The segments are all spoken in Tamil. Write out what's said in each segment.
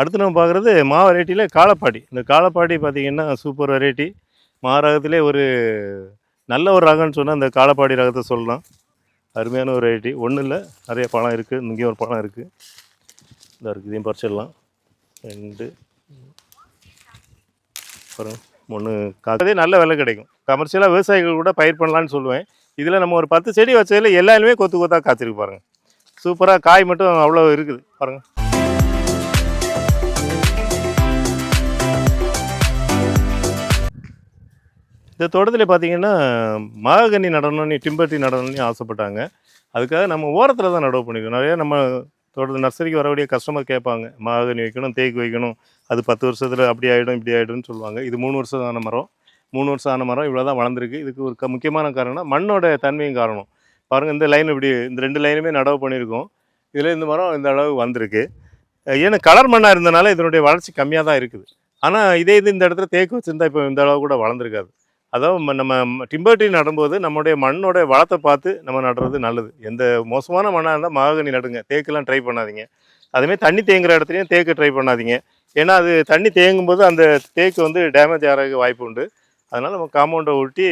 அடுத்து நம்ம பார்க்குறது மா வெரைட்டியில் காளப்பாடி. இந்த காளப்பாடி பார்த்திங்கன்னா சூப்பர் வெரைட்டி. மா ரகத்திலே ஒரு நல்ல ஒரு ரகம்னு சொன்னால் இந்த காளப்பாடி ரகத்தை சொல்லலாம். அருமையான ஒரு வெரைட்டி. ஒன்றும் இல்லை, நிறைய பழம் இருக்குது. இங்கேயும் ஒரு பழம் இருக்குது, இந்த இருக்குது. இதையும் பறிச்சிடலாம். 2 அப்புறம் 3 காக்கதே நல்ல விலை கிடைக்கும். கமர்ஷியலாக விவசாயிகள் கூட பயிர் பண்ணலான்னு சொல்லுவேன். இதில் நம்ம ஒரு 10 செடி வச்சதில் எல்லாருமே கொத்து கொத்தாக காய்ச்சிருக்கு பாருங்கள். சூப்பராக காய் மட்டும் அவ்வளோ இருக்குது பாருங்கள். இந்த தோட்டத்தில் பார்த்தீங்கன்னா மகாகனி நடணும்னு, டிம்பர் ட்ரீ நடணும்னு ஆசைப்பட்டாங்க. அதுக்காக நம்ம ஓரத்தில் தான் நடவு பண்ணிக்கணும். நிறையா நம்ம தோட்டத்தில் நர்சரிக்கு வரக்கூடிய கஸ்டமர் கேட்பாங்க, மகாகனி வைக்கணும், தேக்கு வைக்கணும், அது 10 வருஷத்தில் அப்படி ஆகிடும் இப்படி ஆகிடும்னு சொல்லுவாங்க. இது 3 வருஷம் ஆன மரம். 3 வருஷம் ஆன மரம் இவ்வளோ தான் வளர்ந்துருக்கு. இதுக்கு ஒரு முக்கியமான காரணம் மண்ணோட தன்மையும் காரணம். பாருங்கள், இந்த லைன் இப்படி இந்த 2 லைனுமே நடவு பண்ணியிருக்கோம். இதில் இந்த மரம் இந்த அளவு வந்திருக்கு. ஏன்னா கலர் மண்ணாக இருந்தனால இதனுடைய வளர்ச்சி கம்மியாக தான் இருக்குது. ஆனால் இதே இது இந்த இடத்துல தேக்கு வச்சுருந்தா இப்போ இந்த அளவு கூட வளர்ந்துருக்காது. அதாவது நம்ம டிம்பர் ட்ரீ நடும்போது நம்மளுடைய மண்ணோட வளத்தை பார்த்து நம்ம நடுறது நல்லது. எந்த மோசமான மண்ணாக இருந்தால் மகாகனி நடுங்க, தேக்கெல்லாம் ட்ரை பண்ணாதீங்க. அதேமாதிரி தண்ணி தேங்குகிற இடத்துலையும் தேக்கு ட்ரை பண்ணாதீங்க. ஏன்னா அது தண்ணி தேங்கும் போது அந்த தேக்கு வந்து டேமேஜ் ஆகிறதுக்கு வாய்ப்பு உண்டு. அதனால் நம்ம காம்பவுண்டை ஒட்டி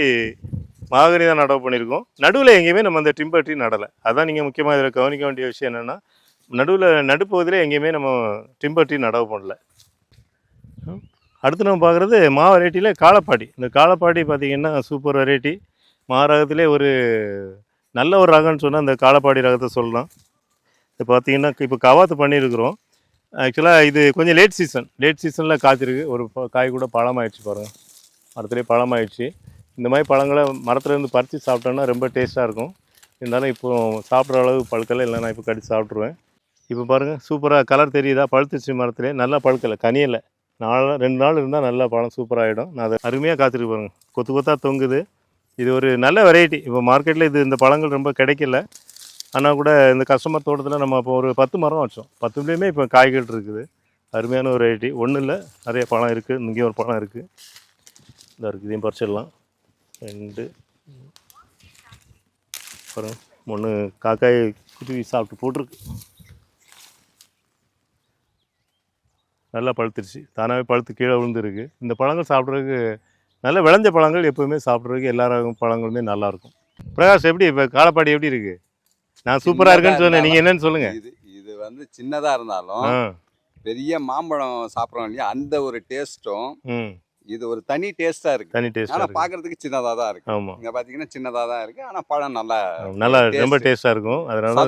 மகாகனி தான் நடவு பண்ணியிருக்கோம். நடுவில் எங்கேயுமே நம்ம அந்த டிம்பர் ட்ரீ நடலை. அதுதான் நீங்கள் முக்கியமாக இதில் கவனிக்க வேண்டிய விஷயம் என்னென்னா, நடுவில் நடுப்பகுதியில் எங்கேயுமே நம்ம டிம்பர் ட்ரீ நடவு பண்ணல. அடுத்து நம்ம பார்க்குறது மா வெரைட்டியில் காளப்பாடி. இந்த காளப்பாடி பார்த்திங்கன்னா சூப்பர் வெரைட்டி. மா ரகத்திலே ஒரு நல்ல ஒரு ரகம்னு சொன்னால் இந்த காளப்பாடி ரகத்தை சொல்லலாம். இது பார்த்திங்கன்னா இப்போ கவாத்து பண்ணியிருக்கிறோம். ஆக்சுவலாக இது கொஞ்சம் லேட் சீசனில் காய்ச்சிருக்கு. ஒரு காய் கூட பழமாயிடுச்சு பாருங்கள், மரத்துலேயே பழமாயிடுச்சு. இந்த மாதிரி பழங்களை மரத்துலேருந்து பறித்து சாப்பிட்டோன்னா ரொம்ப டேஸ்ட்டாக இருக்கும். இருந்தாலும் இப்போது சாப்பிட்ற அளவு பழுக்கலை, இல்லை நான் இப்போ கடிச்சு சாப்பிட்ருவேன். இப்போ பாருங்கள், சூப்பராக கலர் தெரியுதா, பழுத்துச்சு மரத்துலேயே. நல்லா பழுக்கலை, கனியலை. 2 நாள் இருந்தால் நல்லா பழம் சூப்பராகிடும். நான் அதை அருமையாக காய்ச்சிருக்கு பாருங்கள், கொத்து கொத்தாக தொங்குது. இது ஒரு நல்ல வெரைட்டி. இப்போ மார்க்கெட்டில் இந்த பழங்கள் ரொம்ப கிடைக்கல. ஆனால் கூட இந்த கஸ்டமர் தோட்டத்தில் நம்ம இப்போ ஒரு 10 மரம் வச்சோம். 10லேயுமே இப்போ காய்கள் இருக்குது. அருமையான ஒரு வெரைட்டி. ஒன்றும் இல்லை, நிறைய பழம் இருக்குது. இங்கேயும் ஒரு பழம் இருக்குது, இந்த இருக்குது. இதையும் பறிச்சிடலாம். 2 அப்புறம் 3 காக்காய் குருவி சாப்பிட்டு போட்டிருக்கு. நல்லா பழுத்துருச்சு, தானாகவே பழுத்து கீழே விழுந்துருக்கு. இந்த பழங்கள் சாப்பிட்றதுக்கு நல்ல விளைஞ்ச பழங்கள் எப்போவுமே சாப்பிட்றதுக்கு எல்லா பழங்களுமே நல்லாயிருக்கும். பிரகாஷ், எப்படி இப்போ காளப்பாடி எப்படி இருக்குது? நான் சூப்பராக இருக்குன்னு சொன்னேன், நீங்கள் என்னன்னு சொல்லுங்கள். இது வந்து சின்னதாக இருந்தாலும் பெரிய மாம்பழம் சாப்பிட்றோம் இல்லையா, அந்த ஒரு டேஸ்ட்டும் இது ஒரு தனி டேஸ்ட்டாக இருக்குது. தனி டேஸ்ட். ஆனால் பார்க்குறதுக்கு சின்னதாக தான் இருக்குது. ஆமாம், இங்கே பார்த்தீங்கன்னா சின்னதாக தான் இருக்குது. ஆனால் பழம் நல்லா ரொம்ப டேஸ்ட்டாக இருக்கும். அதனால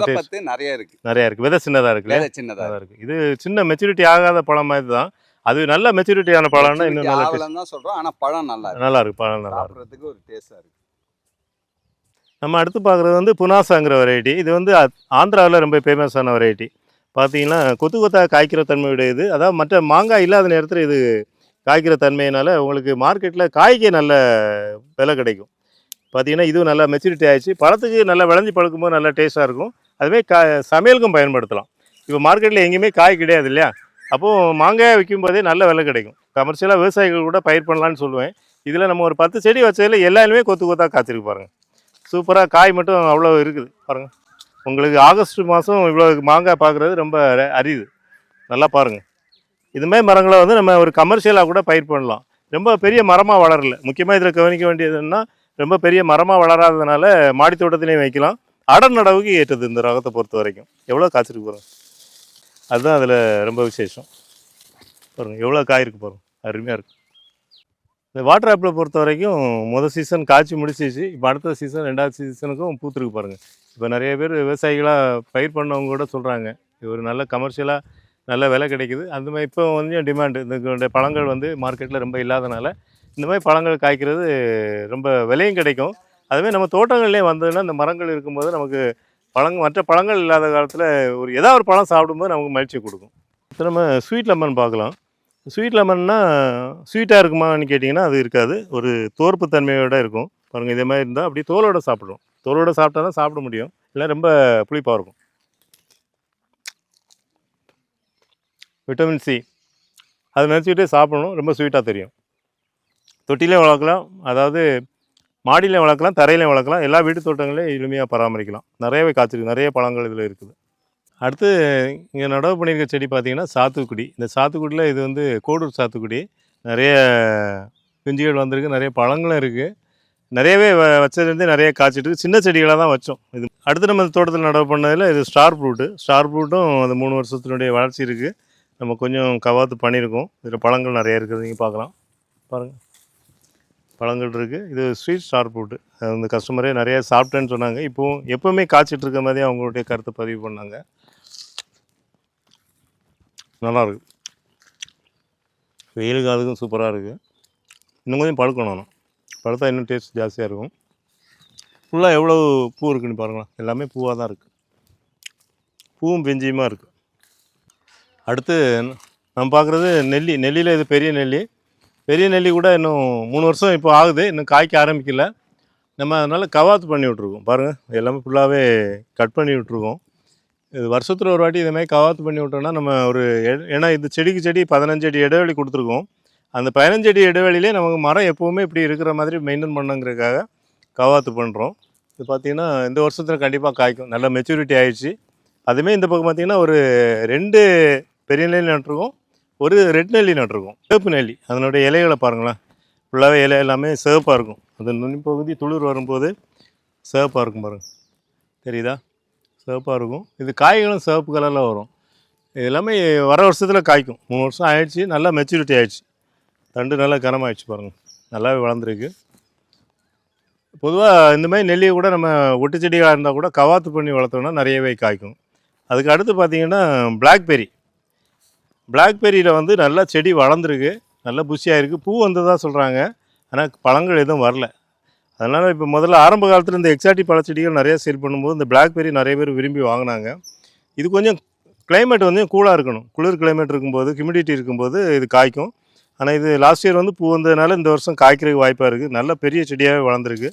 நிறைய இருக்குது. நிறையா இருக்குது. விதை சின்னதாக இருக்குல்ல, சின்னதாக இருக்குது. இது சின்ன மெச்சூரிட்டி ஆகாத பழம் மாதிரி தான். அது நல்ல மெச்சூரிட்டியான பழம்னா இன்னும் நல்லா தான் சொல்கிறோம். ஆனால் பழம் நல்லா இருக்குது. பழம் நல்லா சாப்பிட்றதுக்கு ஒரு டேஸ்ட்டாக இருக்குது. நம்ம அடுத்து பார்க்குறது வந்து புனாசாங்கிற வெரைட்டி. இது வந்து ஆந்திராவில் ரொம்ப ஃபேமஸான வெரைட்டி. பார்த்தீங்கன்னா கொத்து கொத்தாக காய்க்கிற தன்மையுடையது. அதாவது மற்ற மாங்காய் இல்லாத நேரத்தில் இது காய்க்கிற தன்மையினால் உங்களுக்கு மார்க்கெட்டில் காய்க்கே நல்ல விலை கிடைக்கும். பார்த்திங்கன்னா இதுவும் நல்லா மெச்சூரிட்டி ஆகிடுச்சு. பழத்துக்கு நல்லா விளைஞ்சி பழுக்கும்போது நல்லா டேஸ்ட்டாக இருக்கும். அதுமாதிரி சமையலுக்கும் பயன்படுத்தலாம். இப்போ மார்க்கெட்டில் எங்கேயுமே காய் கிடையாது இல்லையா, அப்போது மாங்காய் விற்கும்போதே நல்ல விலை கிடைக்கும். கமர்ஷியலாக விவசாயிகள் கூட பயிர் பண்ணலான்னு சொல்லுவேன். இதில் நம்ம ஒரு 10 செடி வச்சதில் எல்லாருமே கொத்து கொத்தாக காய்ச்சிருக்கு பாருங்கள். சூப்பராக காய் மட்டும் அவ்வளோ இருக்குது பாருங்கள். உங்களுக்கு ஆகஸ்ட் மாதம் இவ்வளோ மாங்காய் பார்க்குறது ரொம்ப அரிது. நல்லா பாருங்கள். இதுமாதிரி மரங்களை வந்து நம்ம ஒரு கமர்ஷியலாக கூட பயிர் பண்ணலாம். ரொம்ப பெரிய மரமாக வளரல. முக்கியமாக இதில் கவனிக்க வேண்டியதுன்னா, ரொம்ப பெரிய மரமாக வளராததுனால மாடி தோட்டத்துலேயும் வைக்கலாம். அடர் நடவுக்கு ஏற்றது இந்த ரகத்தை பொறுத்த வரைக்கும். எவ்வளோ காய்ச்சிருக்கு பாருங்கள், அதுதான் அதில் ரொம்ப விசேஷம். பாருங்கள் எவ்வளோ காய் இருக்குது பாருங்கள், அருமையாக இருக்குது. இந்த வாட்டர் ஆப்பிளை பொறுத்த வரைக்கும் முதல் சீசன் காய்ச்சி முடிச்சிச்சு. இப்போ அடுத்த சீசன் 2வது சீசனுக்கும் பூத்துருக்கு பாருங்கள். இப்போ நிறைய பேர் விவசாயிகளாக பயிர் பண்ணவங்க கூட சொல்கிறாங்க, இது ஒரு நல்ல கமர்ஷியலாக நல்ல விலை கிடைக்குது. அந்த மாதிரி இப்போ கொஞ்சம் டிமாண்டு. இந்த பழங்கள் வந்து மார்க்கெட்டில் ரொம்ப இல்லாதனால இந்த மாதிரி பழங்கள் காய்க்கிறது ரொம்ப விலையும் கிடைக்கும். அதுமாதிரி நம்ம தோட்டங்கள்லேயே வந்ததுன்னா இந்த மரங்கள் இருக்கும்போது நமக்கு மற்ற பழங்கள் இல்லாத காலத்தில் ஏதாவது ஒரு பழம் சாப்பிடும்போது நமக்கு மகிழ்ச்சி கொடுக்கும். இப்போ நம்ம ஸ்வீட் லெமன் பார்க்கலாம். ஸ்வீட் லெமன்னா ஸ்வீட்டாக இருக்குமான்னு கேட்டிங்கன்னா அது இருக்காது. ஒரு தோற்பு தன்மையோடு இருக்கும் பாருங்கள். இதே மாதிரி இருந்தால் அப்படி தோலோடு சாப்பிட்றோம். தோலோடு சாப்பிட்டா தான் சாப்பிட முடியும், இல்லை ரொம்ப புளிப்பாக இருக்கும். விட்டமின் சி அதை நினச்சிக்கிட்டே சாப்பிடணும். ரொம்ப ஸ்வீட்டாக தெரியும். தொட்டிலையும் வளர்க்கலாம், அதாவது மாடியிலையும் வளர்க்கலாம், தரையிலையும் வளர்க்கலாம். எல்லா வீட்டு தோட்டங்களையும் எளிமையாக பராமரிக்கலாம். நிறையவே காய்ச்சிருக்கு, நிறைய பழங்கள் இதில் இருக்குது. அடுத்து இங்கே நடவு பண்ணியிருக்க செடி பார்த்தீங்கன்னா சாத்துக்குடி. இந்த சாத்துக்குடியில் இது வந்து கோடூர் சாத்துக்குடி. நிறைய பிஞ்சுகள் வந்திருக்கு, நிறைய பழங்களும் இருக்குது. நிறையவே வச்சதுலேருந்தே நிறைய காய்ச்சிட்டு இருக்கு. சின்ன செடிகளாக தான் வச்சோம். இது அடுத்து நம்ம இந்த தோட்டத்தில் நடவு பண்ணதில் இது ஸ்டார் ஃப்ரூட்டு. ஸ்டார் ஃப்ரூட்டும் அந்த 3 வருஷத்தினுடைய வளர்ச்சி இருக்குது. நம்ம கொஞ்சம் கவாத்து பண்ணியிருக்கோம். இதில் பழங்கள் நிறைய இருக்குது, நீங்கள் பார்க்கலாம். பாருங்கள், பழங்கள் இருக்குது. இது ஸ்வீட் ஸ்டார் ஃப்ரூட்டு. அது வந்து கஸ்டமரே நிறைய சாப்பிட்டேன்னு சொன்னாங்க. இப்போவும் எப்போவுமே காய்ச்சிட்டு இருக்க மாதிரி அவங்களுடைய கருத்தை பதிவு பண்ணாங்க. நல்லாயிருக்கு. வெயில் காலத்துக்கும் சூப்பராக இருக்குது. இன்னும் கொஞ்சம் பழுக்கணும். ஆனால் பழுத்தா இன்னும் டேஸ்ட் ஜாஸ்தியாக இருக்கும். ஃபுல்லாக எவ்வளோ பூ இருக்குன்னு பாருங்களேன். எல்லாமே பூவாக தான் இருக்குது. பூவும் பிஞ்சியுமாக இருக்குது. அடுத்து நம்ம பார்க்குறது நெல்லி. நெல்லியில் இது பெரிய நெல்லி. பெரிய நெல்லி கூட இன்னும் 3 வருஷம் இப்போ ஆகுது, இன்னும் காய்க்க ஆரம்பிக்கல. நம்ம அதனால் கவாத்து பண்ணி விட்ருக்கோம். பாருங்கள், எல்லாமே ஃபுல்லாகவே கட் பண்ணி விட்ருக்கோம். இது வருஷத்தில் ஒரு வாட்டி இதேமாதிரி கவாத்து பண்ணி விட்டோம்னா நம்ம ஒரு ஏன்னா இது செடிக்கு செடி 15 அடி இடைவெளி கொடுத்துருக்கோம். அந்த 15 அடி இடைவெளியிலே நமக்கு மரம் எப்போவுமே இப்படி இருக்கிற மாதிரி மெயின்டைன் பண்ணுங்கிறதுக்காக கவாத்து பண்ணுறோம். இது பார்த்திங்கன்னா இந்த வருஷத்தில் கண்டிப்பாக காய்க்கும். நல்ல மெச்சூரிட்டி ஆகிடுச்சு. அதுவுமே இந்த பக்கம் பார்த்திங்கன்னா ஒரு 2 பெரிய நெல்லி நட்டுருக்கோம், ஒரு ரெட் நெல்லி நட்டுருக்கோம். சிவப்பு நெல்லி, அதனுடைய இலைகளை பாருங்களேன். ஃபுல்லாகவே இலை எல்லாமே சிவப்பாக இருக்கும். அது நுனிப்பகுதி துளிர் வரும்போது சிவப்பாக இருக்கும். பாருங்கள், தெரியுதா? சிவப்பாக இருக்கும். இது காய்களும் சிவப்பு கலரில் வரும். இது எல்லாமே வர வருஷத்தில் காய்க்கும். 3 வருஷம் ஆயிடுச்சு, நல்லா மெச்சூரிட்டி ஆகிடுச்சு. தண்டு நல்லா கனமாகிடுச்சு பாருங்கள், நல்லாவே வளர்ந்துருக்கு. பொதுவாக இந்த மாதிரி நெல்லியை கூட நம்ம ஒட்டு செடிகளாக இருந்தால் கூட கவாத்து பண்ணி வளர்த்தோம்னா நிறையவே காய்க்கும். அதுக்கு அடுத்து பார்த்திங்கன்னா பிளாக்பெர்ரி. பிளாக்பெர்ரியில் வந்து நல்லா செடி வளர்ந்துருக்கு, நல்லா புஷியாக இருக்குது. பூ வந்ததாக சொல்கிறாங்க, ஆனால் பழங்கள் எதுவும் வரல. அதனால் இப்போ முதல்ல ஆரம்ப காலத்தில் இந்த எக்ஸாட்டிக் பழச்செடிகள் நிறையா சேல் பண்ணும்போது இந்த பிளாக்பெர்ரி நிறைய பேர் விரும்பி வாங்கினாங்க. இது கொஞ்சம் கிளைமேட் வந்து கூலாக இருக்கணும். குளிர் கிளைமேட் இருக்கும்போது, ஹியூமிடிட்டி இருக்கும்போது இது காய்க்கும். ஆனால் இது லாஸ்ட் இயர் வந்து பூ வந்ததுனால இந்த வருஷம் காய்க்கிறதுக்கு வாய்ப்பாக இருக்குது. நல்ல பெரிய செடியாகவே வளர்ந்துருக்கு.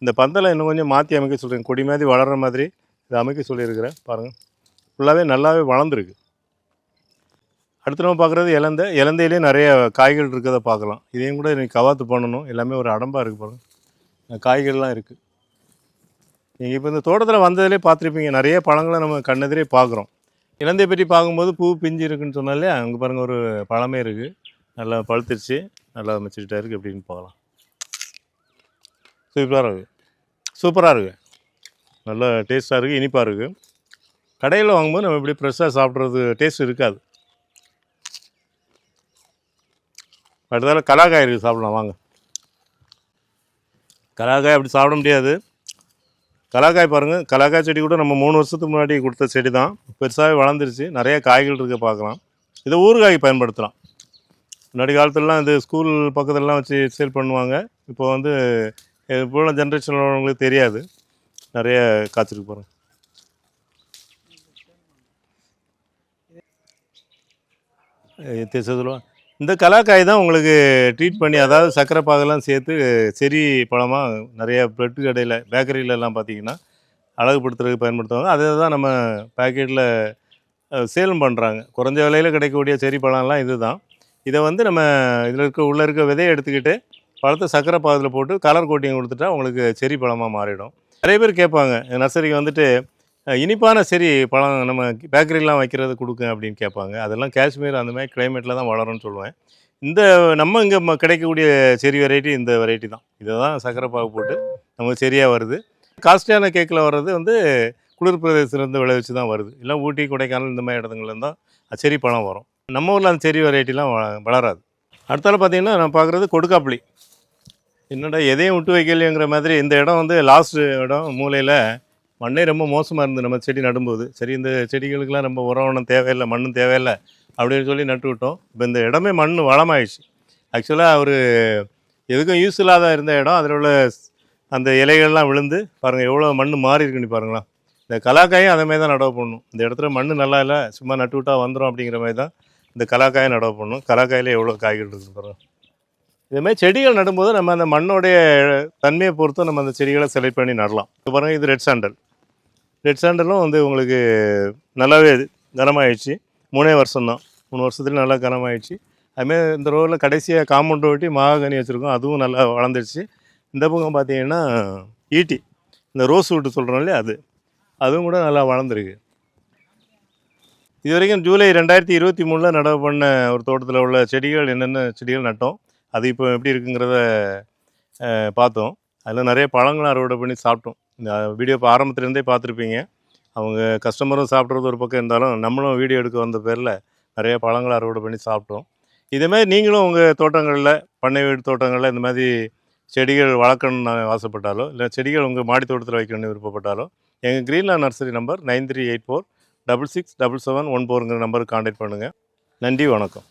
இந்த பந்தலை இன்னும் கொஞ்சம் மாற்றி அமைக்க சொல்கிறேன். கொடி மாதிரி வளர்கிற மாதிரி இதை அமைக்க சொல்லியிருக்கிறேன். பாருங்கள், ஃபுல்லாகவே நல்லாவே வளர்ந்துருக்கு. அடுத்து நம்ம பார்க்குறது இலந்தையிலே நிறைய காய்கள் இருக்கிறத பார்க்கலாம். இதையும் கூட இன்றைக்கி கவாத்து பண்ணணும். எல்லாமே ஒரு அடம்பாக இருக்குது பாருங்கள், காய்கள்லாம் இருக்குது. நீங்கள் இப்போ இந்த தோட்டத்தில் வந்ததிலே பார்த்துருப்பீங்க, நிறைய பழங்களை நம்ம கண்ணெதிரே பார்க்குறோம். இலந்தையை பற்றி பார்க்கும்போது பூ பிஞ்சு இருக்குன்னு சொன்னாலே அங்கே பாருங்கள் ஒரு பழமே இருக்குது, நல்லா பழுத்துருச்சு, நல்லா மெச்சூரிட்டியாக இருக்குது. எப்படின்னு பார்க்கலாம். சூப்பராக இருக்குது, நல்லா டேஸ்ட்டாக இருக்குது, இனிப்பாக இருக்குது. கடையில் வாங்கும்போது நம்ம இப்படி ஃப்ரெஷ்ஷாக சாப்பிட்றது டேஸ்ட் இருக்காது. அடுத்தால கலாக்காய் இருக்குது, சாப்பிடலாம் வாங்க. கலாக்காய் அப்படி சாப்பிட முடியாது. கலாக்காய் பாருங்கள், கலாக்காய் செடி கூட நம்ம 3 வருஷத்துக்கு முன்னாடி கொடுத்த செடி தான். பெருசாகவே வளர்ந்துருச்சு, நிறைய காய்கள் இருக்க பார்க்கலாம். இதை ஊறுகாய் பயன்படுத்தலாம். முன்னாடி காலத்துலலாம் இது ஸ்கூல் பக்கத்துலலாம் வச்சு சேல் பண்ணுவாங்க. இப்போ வந்து இப்போ உள்ள ஜென்ரேஷனில் உள்ளவங்களுக்கு தெரியாது. நிறைய காய்ச்சிருக்கு பாருங்கள். சொல்லுவாங்க, இந்த கலாக்காய் தான் உங்களுக்கு ட்ரீட் பண்ணி, அதாவது சர்க்கரை பாகெல்லாம் சேர்த்து செரி பழமாக நிறைய ப்ரெட்டு கடையில் பேக்கரியிலலாம் பார்த்திங்கன்னா அழகுபடுத்துறதுக்கு பயன்படுத்துவாங்க. அதை தான் நம்ம பேக்கெட்டில் சேலும் பண்ணுறாங்க. குறைஞ்ச விலையில் கிடைக்கக்கூடிய செரி பழம்லாம் இது தான். இதை வந்து நம்ம இதில் உள்ளே இருக்க விதையை எடுத்துக்கிட்டு பழத்தை சர்க்கரை பாகத்தில் போட்டு கலர் கோட்டிங் கொடுத்துட்டா உங்களுக்கு செரி பழமாக மாறிடும். நிறைய பேர் கேட்பாங்க, நர்சரிக்கு வந்துட்டு இனிப்பான செரி பழம் நம்ம பேக்கரிலாம் வைக்கிறது கொடுங்க அப்படின்னு கேட்பாங்க. அதெல்லாம் காஷ்மீர் அந்த மாதிரி கிளைமேட்டில் தான் வளரும்னு சொல்லுவேன். இந்த நம்ம இங்கே கிடைக்கக்கூடிய செரி வெரைட்டி இந்த வெரைட்டி தான். இதை தான் சர்க்கரை பாகு போட்டு நமக்கு சரியாக வருது. காஸ்ட்லியான கேக்கில் வர்றது வந்து குளிர் பிரதேசத்துலேருந்து விளைவிச்சு தான் வருது. இல்லை ஊட்டி, கொடைக்கானல் இந்த மாதிரி இடத்துங்கள்லேருந்து தான் செரி பழம் வரும். நம்ம ஊரில் அந்த செரி வெரைட்டிலாம் வளராது. அடுத்தால பார்த்திங்கன்னா நான் பார்க்குறது கொடுக்காப்புளி. என்னடா எதையும் விட்டு வைக்கலைங்கிற மாதிரி இந்த இடம் வந்து லாஸ்ட் இடம், மூலையில் மண்ணே ரொம்ப மோசமாக இருந்து நம்ம செடி நடும்போது, சரி இந்த செடிகளுக்கெல்லாம் ரொம்ப உரம் தேவையில்லை, மண்ணும் தேவையில்லை அப்படின்னு சொல்லி நட்டு விட்டோம். இப்போ இந்த இடமே மண் வளமாயிடுச்சு. ஆக்சுவலாக ஒரு எதுக்கும் யூஸ் இல்லாத இருந்த இடம், அதில் உள்ள அந்த இலைகள்லாம் விழுந்து பாருங்கள் எவ்வளோ மண் மாறி இருக்குன்னு பாருங்களா. இந்த கலாக்காயும் அதே மாதிரி தான் நடவு பண்ணணும். இந்த இடத்துல மண் நல்லா இல்லை, சும்மா நட்டு விட்டால் வந்துடும் அப்படிங்கிற மாதிரி தான் இந்த கலாக்காயை நடவு பண்ணணும். கலாக்காயில் எவ்வளோ காய்கள் இருக்குது பாருங்கள். இதுமாதிரி செடிகள் நடும்போது நம்ம அந்த மண்ணோடைய தன்மையை பொறுத்து நம்ம அந்த செடிகளை செலக்ட் பண்ணி நடலாம். இப்போ பாருங்கள், இது ரெட் சாண்டல். ரெட் சாண்டலும் வந்து உங்களுக்கு நல்லாவே கனமாகிடுச்சு. 3 வருஷம்தான், 3 வருஷத்துல நல்லா கனமாகிடுச்சு. அதுமாதிரி இந்த ரோவில் கடைசியாக காம்பவுண்டை ஒட்டி மகாகனி வச்சுருக்கோம், அதுவும் நல்லா வளர்ந்துடுச்சு. இந்த பக்கம் பார்த்தீங்கன்னா ஈட்டி, இந்த ரோஸ் வுட்டு சொல்கிறோம் இல்லையா, அதுவும் கூட நல்லா வளர்ந்துருக்கு. இது வரைக்கும் ஜூலை 2023 நடவு பண்ண ஒரு தோட்டத்தில் உள்ள செடிகள் என்னென்ன செடிகள் நட்டோம், அது இப்போ எப்படி இருக்குங்கிறத பார்த்தோம். அதில் நிறைய பழங்களும் அறுவடை பண்ணி சாப்பிட்டோம். இந்த வீடியோ இப்போ ஆரம்பத்துலேருந்தே பார்த்துருப்பீங்க. அவங்க கஸ்டமரும் சாப்பிட்றது ஒரு பக்கம் இருந்தாலும் நம்மளும் வீடியோ எடுக்க வந்த பேரில் நிறைய பழங்களை அறுவடை பண்ணி சாப்பிட்டோம். இதேமாதிரி நீங்களும் உங்கள் தோட்டங்களில், பண்ணை வீடு தோட்டங்களில் இந்த மாதிரி செடிகள் வளர்க்கணும்னு ஆசைப்பட்டாலோ, இல்லை செடிகள் உங்கள் மாடி தோட்டத்தில் வைக்கணும்னு விருப்பப்பட்டாலோ, எங்கள் கிரீன்லேண்ட் நர்சரி நம்பர் 9384 667714ங்கிற நம்பருக்கு கான்டாக்ட் பண்ணுங்கள். நன்றி, வணக்கம்.